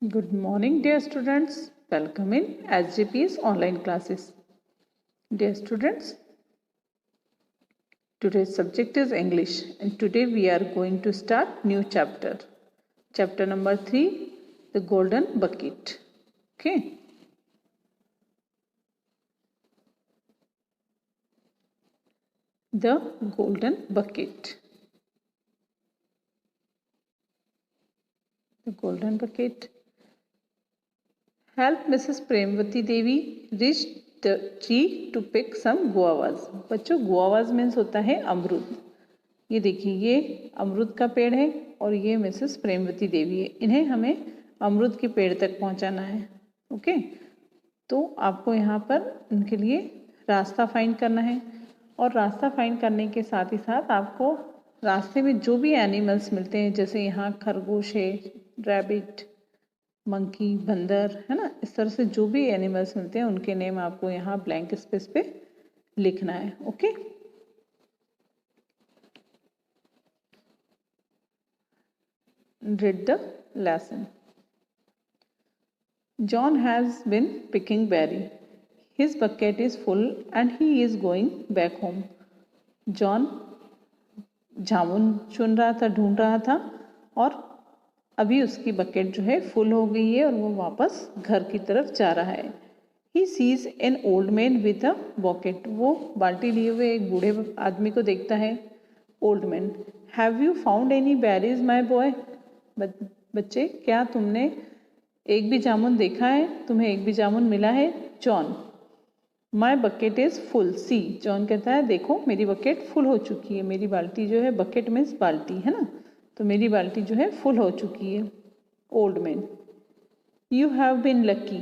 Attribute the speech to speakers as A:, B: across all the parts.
A: Good morning, dear students. Welcome in SJP's online classes. Dear students, today's subject is English, and today we are going to start new chapter. Chapter number 3, the golden bucket. Okay. The golden bucket. The golden bucket. Help Mrs. Premvati Devi reach the tree to pick some guavas. बच्चों guavas means होता है अमरूद. ये देखिए ये अमरूद का पेड़ है और ये मिसेस प्रेमवती देवी है. इन्हें हमें अमरूद के पेड़ तक पहुंचाना है. ओके, तो आपको यहाँ पर उनके लिए रास्ता फाइंड करना है और रास्ता फाइंड करने के साथ ही साथ आपको रास्ते में जो भी एनिमल्स मिलते हैं, जैसे यहाँ खरगोश है, रैबिट, मंकी, बंदर, है ना, इस तरह से जो भी एनिमल्स मिलते हैं उनके नेम आपको यहाँ ब्लैंक स्पेस पे लिखना है. Okay, read the lesson. John has been picking berry. His bucket is full and he is going back home. John जामुन चुन रहा था, ढूंढ रहा था और अभी उसकी बकेट जो है फुल हो गई है और वो वापस घर की तरफ जा रहा है. He sees an old man with a bucket. वो बाल्टी लिए हुए एक बूढ़े आदमी को देखता है. Old man, have you found any berries, my boy? बच्चे, क्या तुमने एक भी जामुन देखा है? तुम्हें एक भी जामुन मिला है? John, my bucket is full. See, John कहता है देखो मेरी बकेट फुल हो चुकी है. मेरी बाल्टी जो है, बकेट मीन्स बाल्टी, है ना, तो मेरी बाल्टी जो है फुल हो चुकी है. Old man, you have been lucky.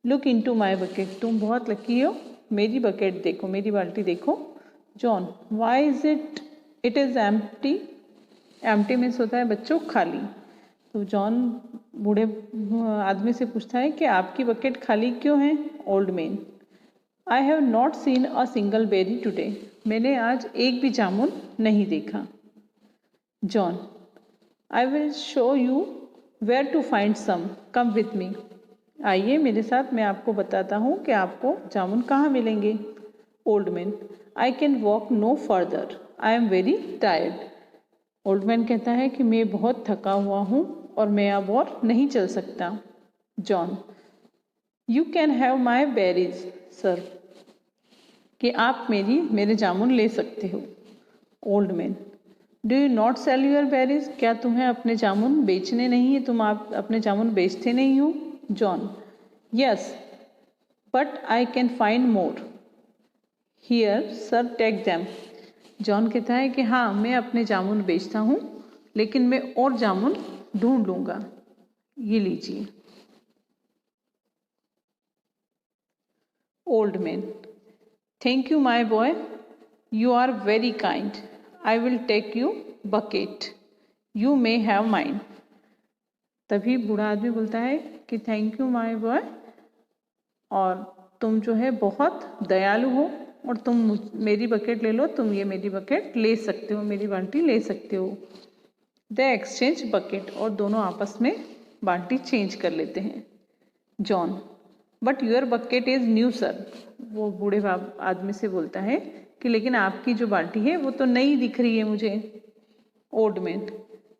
A: Look into my bucket. तुम बहुत लकी हो, मेरी बकेट देखो, मेरी बाल्टी देखो. John, why is it is empty. Empty means होता है बच्चों खाली. तो जॉन बूढ़े आदमी से पूछता है कि आपकी बकेट खाली क्यों है? Old man, I have not seen a single berry today. मैंने आज एक भी जामुन नहीं देखा. John, I will show you where to find some. Come with me. आइए मेरे साथ, मैं आपको बताता हूँ कि आपको जामुन कहाँ मिलेंगे. Old man, I can walk no further. I am very tired. Old man कहता है कि मैं बहुत थका हुआ हूँ और मैं अब और नहीं चल सकता. John, you can have my berries, sir. कि आप मेरे जामुन ले सकते हो. Old man, do you not sell your berries. क्या तुम्हें अपने जामुन बेचने नहीं है? तुम आप अपने जामुन बेचते नहीं हो? John, yes, but I can find more. Here sir, take them. John कहता है कि हाँ, मैं अपने जामुन बेचता हूँ, लेकिन मैं और जामुन ढूंढ लूँगा. ये लीजिए. Old man, thank you my boy, you are very kind. I will take you bucket. You may have mine. तभी बूढ़ा आदमी बोलता है कि थैंक यू माय बॉय, और तुम जो है बहुत दयालु हो और तुम मेरी बकेट ले लो. तुम ये मेरी बकेट ले सकते हो, मेरी बाल्टी ले सकते हो. They exchange bucket. और दोनों आपस में बाल्टी चेंज कर लेते हैं. John, but your bucket is new sir. वो बूढ़े आदमी से बोलता है कि लेकिन आपकी जो बाल्टी है वो तो नई दिख रही है मुझे. Old man,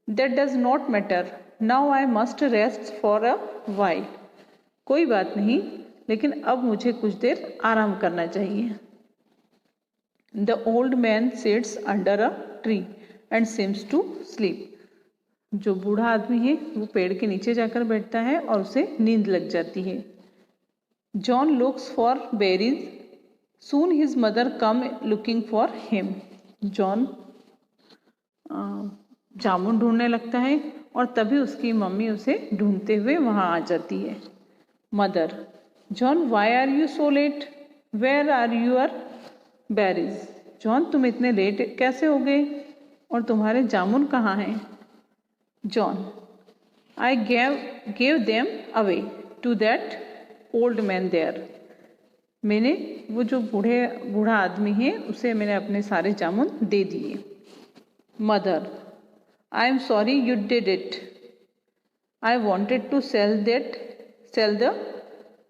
A: that does not matter. Now I must rest for a while. कोई बात नहीं, लेकिन अब मुझे कुछ देर आराम करना चाहिए. The old man sits under a tree and seems to sleep. जो बूढ़ा आदमी है वो पेड़ के नीचे जाकर बैठता है और उसे नींद लग जाती है. John looks for berries. Soon his mother come looking for him. John जामुन ढूंढने लगता है और तभी उसकी मम्मी उसे ढूंढते हुए वहाँ आ जाती है. Mother, John, why are you so late? Where are your berries? John, तुम इतने लेट कैसे हो गए और तुम्हारे जामुन कहाँ हैं? John, I gave them away to that old man there. मैंने वो जो बूढ़ा आदमी है उसे मैंने अपने सारे जामुन दे दिए. Mother, I am sorry you did it. I wanted to sell the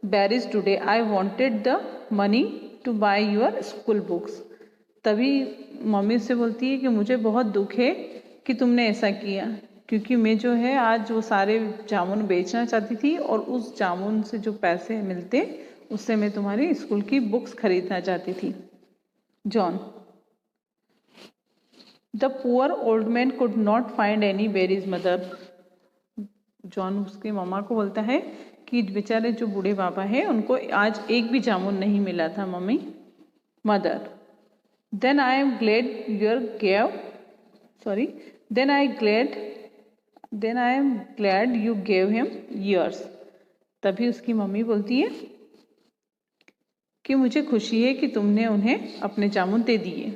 A: berries today. I wanted the money to buy your school books. तभी मम्मी उससे बोलती है कि मुझे बहुत दुख है कि तुमने ऐसा किया, क्योंकि मैं जो है आज वो सारे जामुन बेचना चाहती थी और उस जामुन से जो पैसे मिलते उससे मैं तुम्हारी स्कूल की बुक्स खरीदना चाहती थी. John. The poor old man could not find any berries mother. John उसके मम्मा को बोलता है कि बेचारे जो बूढ़े पापा हैं उनको आज एक भी जामुन नहीं मिला था mummy. Mother. Then I am glad you gave him yours. तभी उसकी मम्मी बोलती है कि मुझे खुशी है कि तुमने उन्हें अपने जामुन दे दिए.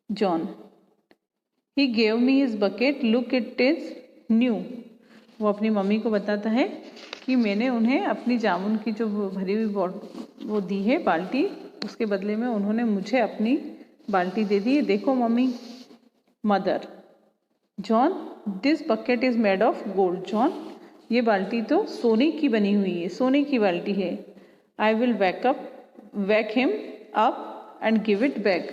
A: John. He gave me his bucket, look it is new. वो अपनी मम्मी को बताता है कि मैंने उन्हें अपनी जामुन की जो भरी हुई वो दी है बाल्टी, उसके बदले में उन्होंने मुझे अपनी बाल्टी दे दी है, देखो mummy. Mother. John. This bucket is made of gold. John. ये बाल्टी तो सोने की बनी हुई है, सोने की बाल्टी है. I will wake him up and give it back.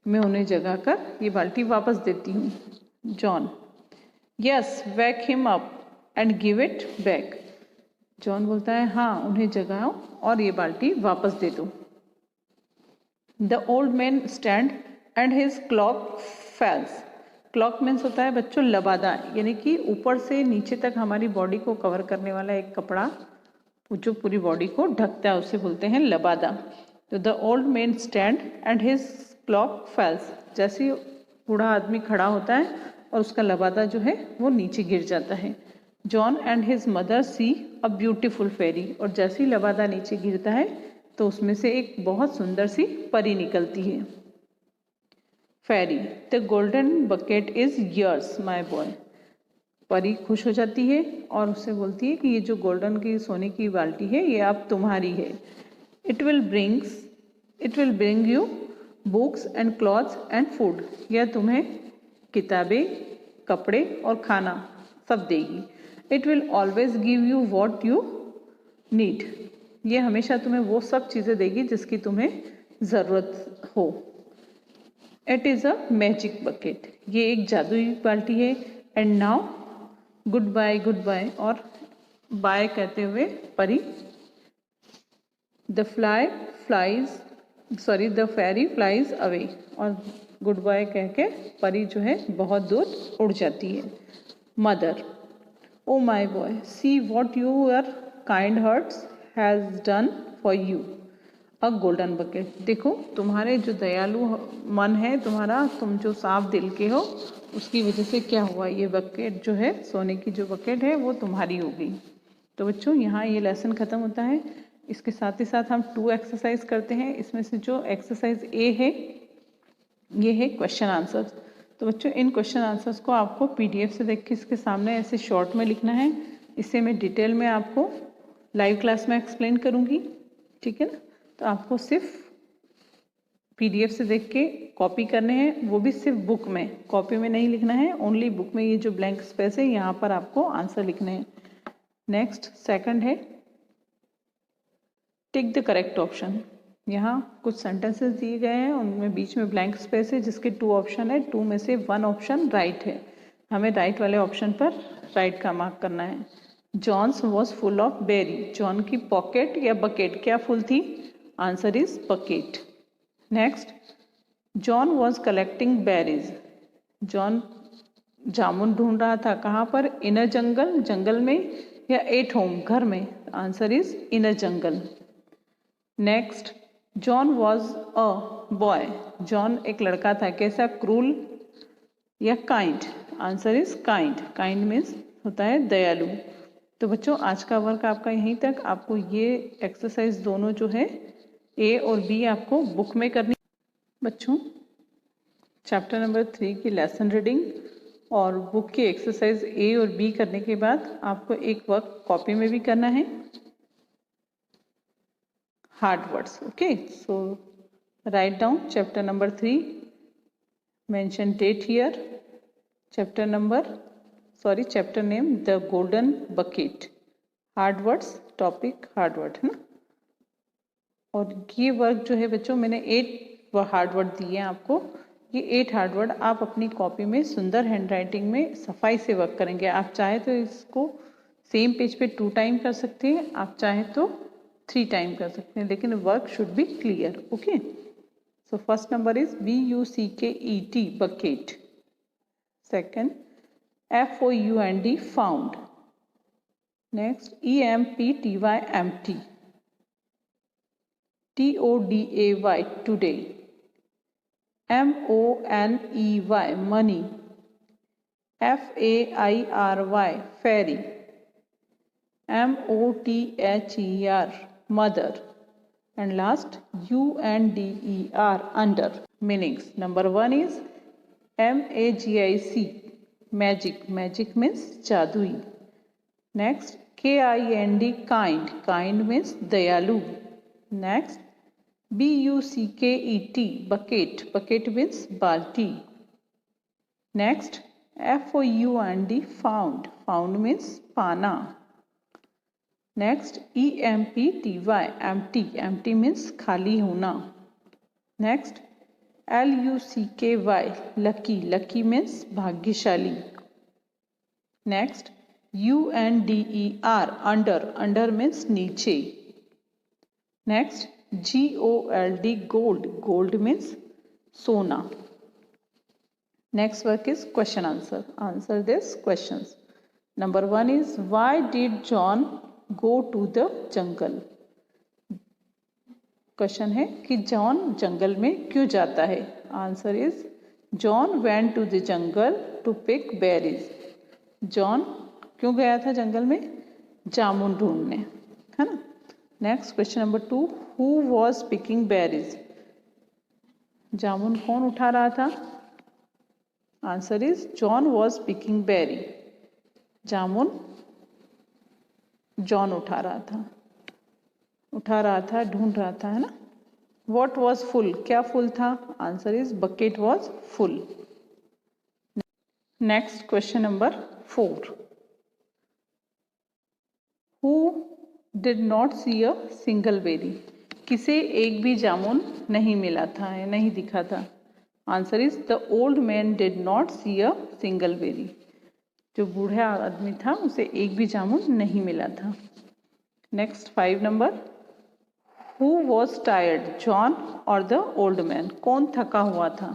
A: मैं उन्हें जगा कर ये बाल्टी वापस देती हूँ. John. Yes, wake him up and give it back. John बोलता है हाँ, उन्हें जगाओ और ये बाल्टी वापस दे दो. The old man stand and his cloak falls. Cloak means होता है बच्चों लबादा, यानी कि ऊपर से नीचे तक हमारी बॉडी को कवर करने वाला एक कपड़ा जो पूरी बॉडी को ढकता है, उसे बोलते हैं लबादा. तो the old man stand and his cloak falls. जैसे बूढ़ा आदमी खड़ा होता है और उसका लबादा जो है वो नीचे गिर जाता है. John and his mother see a beautiful fairy. और जैसे ही लबादा नीचे गिरता है तो उसमें से एक बहुत सुंदर सी परी निकलती है. Fairy. The golden bucket is yours my boy. परी खुश हो जाती है और उससे बोलती है कि ये जो गोल्डन की सोने की बाल्टी है ये अब तुम्हारी है. It will bring you books and clothes and food. यह तुम्हें किताबें, कपड़े और खाना सब देगी. It will always give you what you need. ये हमेशा तुम्हें वो सब चीज़ें देगी जिसकी तुम्हें ज़रूरत हो. It is a magic bucket. ये एक जादुई बाल्टी है. And now good bye. और बाय कहते हुए परी द फेरी फ्लाइज अवे. और गुड बाय कह के परी जो है बहुत दूर उड़ जाती है. Mother. Oh my boy, see what your kind hearts has done for you. A golden bucket. देखो तुम्हारे जो दयालु मन है तुम्हारा, तुम जो साफ दिल के हो, उसकी वजह से क्या हुआ, ये बकेट जो है सोने की जो बकेट है वो तुम्हारी हो गई. तो बच्चों यहाँ ये लेसन ख़त्म होता है. इसके साथ ही साथ हम 2 एक्सरसाइज करते हैं. इसमें से जो एक्सरसाइज ए है ये है क्वेश्चन आंसर्स. तो बच्चों इन क्वेश्चन आंसर्स को आपको पीडीएफ से देख के इसके सामने ऐसे शॉर्ट में लिखना है. इसे मैं डिटेल में आपको लाइव क्लास में एक्सप्लेन करूँगी, ठीक है ना. तो आपको सिर्फ पीडीएफ से देख के कॉपी करने हैं, वो भी सिर्फ बुक में, कॉपी में नहीं लिखना है. ओनली बुक में ये जो ब्लैंक स्पेस है यहाँ पर आपको आंसर लिखने हैं. नेक्स्ट सेकंड है टिक द करेक्ट ऑप्शन. यहाँ कुछ सेंटेंसेस दिए गए हैं, उनमें बीच में ब्लैंक स्पेस है जिसके 2 ऑप्शन है. 2 में से 1 ऑप्शन राइट है. हमें राइट वाले ऑप्शन पर राइट का मार्क करना है. John's was full of berry. John की पॉकेट या बकेट क्या फुल थी? Answer is bucket. Next, John was collecting berries. John जामुन ढूंढ रहा था, कहाँ पर? इन अ जंगल, जंगल में, या एट होम, घर में. Answer is in a jungle. Next, John was a boy. John एक लड़का था, कैसा? क्रूल या kind? Answer is kind. Kind means होता है दयालु. तो बच्चों आज का वर्क आपका यहीं तक. आपको ये एक्सरसाइज दोनों जो है ए और बी आपको बुक में करनी. बच्चों चैप्टर नंबर 3 की लेसन रीडिंग और बुक की एक्सरसाइज ए और बी करने के बाद आपको एक वर्क कॉपी में भी करना है, hard words. Okay, so write down chapter number 3, mention date here. Chapter number sorry chapter name the golden bucket. Hard words topic hard word है ना। और ये वर्क जो है बच्चों मैंने 8 हार्ड वर्ड दिए हैं आपको। ये 8 हार्ड वर्ड आप अपनी कॉपी में सुंदर हैंडराइटिंग में सफाई से वर्क करेंगे। आप चाहे तो इसको सेम पेज पे 2 टाइम कर सकते हैं, आप चाहे तो 3 टाइम कर सकते हैं, लेकिन work should be clear. Okay, so first number is BUCKET bucket. Second FOUND found. Next EMPTY empty। TODAY today। MONEY money। FAIRY fairy। MOTHER mother। and last UNDER under। meanings number 1 is MAGIC magic। magic means jadui। next KIND kind means dayalu। next BUCKET bucket means balti। next FOUND found means pana। next EMPTY empty means खाली होना। next LUCKY lucky means भाग्यशाली। next UNDER under means नीचे। next GOLD gold means सोना। next work is question answer। answer this questions। number 1 is why did John go to the jungle। Question है कि John जंगल में क्यों जाता है। Answer is John went to the jungle to pick berries. John क्यों गया था जंगल में, जामुन ढूंढने, है ना। Next question number 2 who was picking berries. जामुन कौन उठा रहा था। Answer is John was picking berry. जामुन जॉन उठा रहा था ढूंढ रहा था, है ना। वॉट वॉज फुल क्या फुल था। Answer is bucket was full. Next question number 4 who did not see a single berry. किसे एक भी जामुन नहीं मिला था या नहीं दिखा था। Answer is the old man did not see a single berry. जो बूढ़ा आदमी था उसे एक भी जामुन नहीं मिला था। Next 5 number who was tired John और द ओल्ड मैन। कौन थका हुआ था,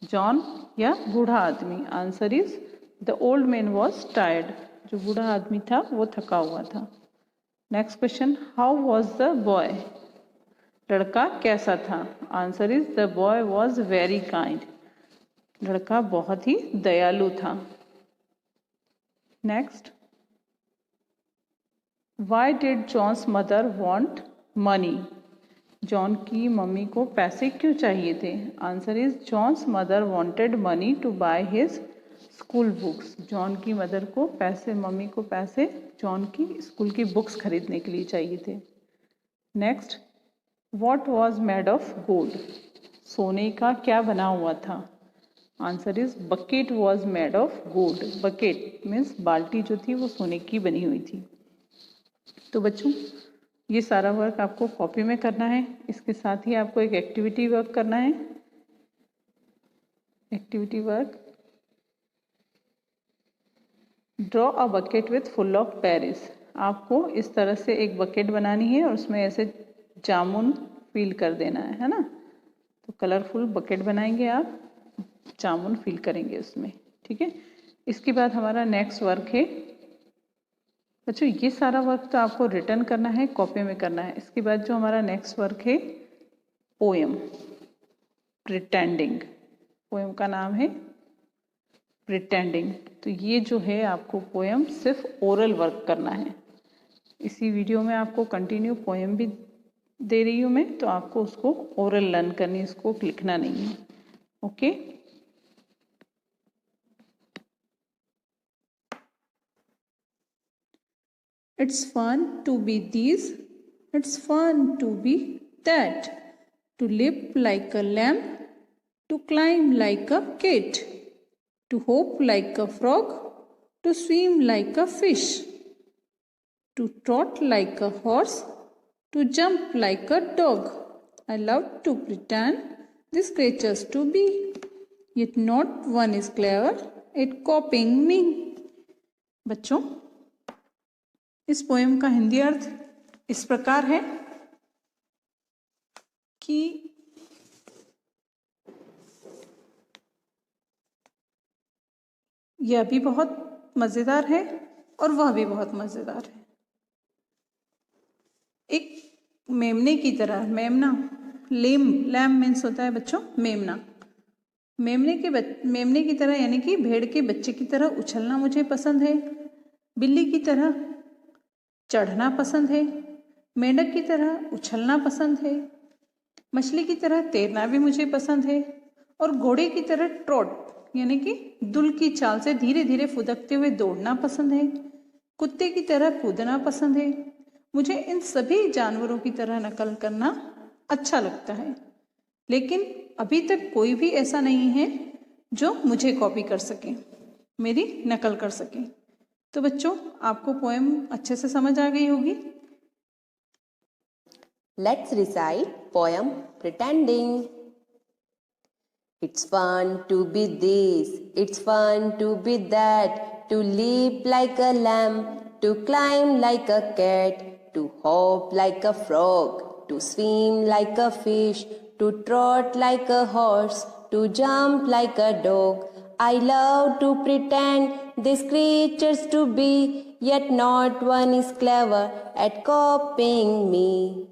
A: जॉन या बूढ़ा आदमी। Answer is the old man was tired. जो बूढ़ा आदमी था वो थका हुआ था। Next question how was the boy. लड़का कैसा था। Answer is the boy was very kind. लड़का बहुत ही दयालु था। Next why did John's mother want money. John की मम्मी को पैसे क्यों चाहिए थे। Answer is John's mother wanted money to buy his school books. John की मदर को पैसे, मम्मी को पैसे जॉन की स्कूल की बुक्स खरीदने के लिए चाहिए थे। Next what was made of gold. सोने का क्या बना हुआ था। Answer is bucket was made of gold. Bucket means बाल्टी जो थी वो सोने की बनी हुई थी। तो बच्चों ये सारा वर्क आपको कॉपी में करना है। इसके साथ ही आपको एक एक्टिविटी वर्क करना है। Activity work draw a bucket with full of berries. आपको इस तरह से एक बकेट बनानी है और उसमें ऐसे जामुन फिल कर देना है ना। तो कलरफुल बकेट बनाएंगे आप, जामुन फिल करेंगे उसमें, ठीक है। इसके बाद हमारा नेक्स्ट वर्क है बच्चों, ये सारा वर्क तो आपको रिटर्न करना है, कॉपी में करना है। इसके बाद जो हमारा नेक्स्ट वर्क है पोएम प्रिटेंडिंग। पोएम का नाम है प्रिटेंडिंग। तो ये जो है आपको पोएम सिर्फ ओरल वर्क करना है। इसी वीडियो में आपको कंटिन्यू पोएम भी दे रही हूँ मैं, तो आपको उसको ओरल लर्न करनी है, इसको लिखना नहीं है। Okay It's fun to be this, it's fun to be that, to leap like a lamb, to climb like a cat, to hop like a frog, to swim like a fish, to trot like a horse, to jump like a dog. I love to pretend these creatures to be, yet not one is clever at copying me. बच्चों, इस poem का हिंदी अर्थ इस प्रकार है कि यह भी बहुत मज़ेदार है और वह भी बहुत मज़ेदार है। एक मेमने की तरह, मेमना, लैम मीन्स होता है बच्चों मेमना। मेमने की तरह यानी कि भेड़ के बच्चे की तरह उछलना मुझे पसंद है, बिल्ली की तरह चढ़ना पसंद है, मेंढक की तरह उछलना पसंद है, मछली की तरह तैरना भी मुझे पसंद है और घोड़े की तरह ट्रॉट यानी कि दुल की चाल से धीरे धीरे फुदकते हुए दौड़ना पसंद है, कुत्ते की तरह कूदना पसंद है। मुझे इन सभी जानवरों की तरह नकल करना अच्छा लगता है, लेकिन अभी तक कोई भी ऐसा नहीं है जो मुझे कॉपी कर सके, मेरी नकल कर सके। तो बच्चों, आपको पोएम अच्छे से समझ आ गई होगी।
B: Let's recite poem Pretending. It's fun to be this, it's fun to be that, to leap like a lamb, to climb like a cat, to hop like a frog, to swim like a fish, to trot like a horse, to jump like a dog. I love to pretend these creatures to be, yet not one is clever at copying me.